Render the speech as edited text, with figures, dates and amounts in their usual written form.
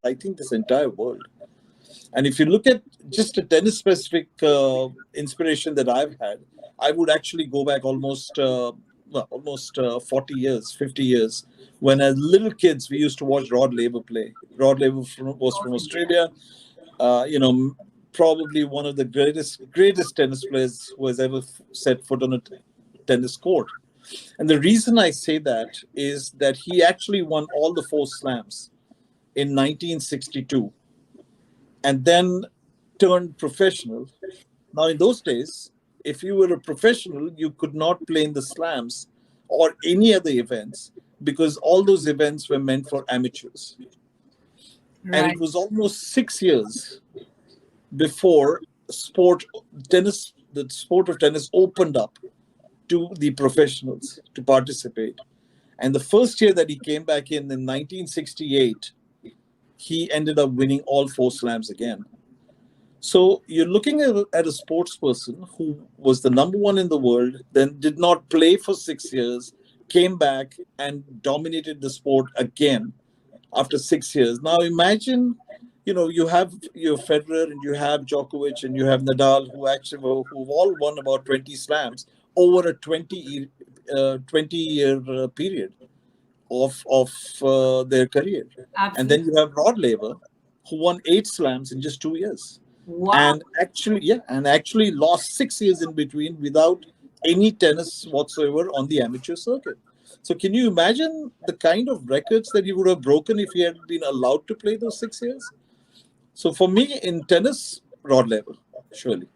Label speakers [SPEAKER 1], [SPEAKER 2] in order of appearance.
[SPEAKER 1] I think this entire world. And if you look at just a tennis specific inspiration that I've had, I would actually go back almost 40 years, 50 years. When as little kids, we used to watch Rod Laver play. Rod Laver was from
[SPEAKER 2] Awesome.
[SPEAKER 1] Australia. Uh, you know, m- Probably one of the greatest tennis players who has ever set foot on a tennis court. And the reason I say that is that he actually won all the four slams in 1962 and then turned professional. Now, in those days, if you were a professional, you could not play in the slams or any other events because all those events were meant for amateurs. And it
[SPEAKER 2] Right.
[SPEAKER 1] was almost 6 years before sport the sport of tennis opened up to the professionals to participate. And the first year that he came back in 1968, he ended up winning all four slams again. So you're looking at a sports person who was the number one in the world, then did not play for 6 years, came back and dominated the sport again after 6 years. Now imagine, you have your Federer and you have Djokovic and you have Nadal who've all won about 20 slams over a 20 year period of their career. And then
[SPEAKER 2] Absolutely.
[SPEAKER 1] you have Rod Laver, who won 8 slams in just 2 years,
[SPEAKER 2] Wow.
[SPEAKER 1] and actually lost 6 years in between without any tennis whatsoever on the amateur circuit. So can you imagine the kind of records that he would have broken if he had been allowed to play those 6 years? So for me in tennis, Rod Laver, surely.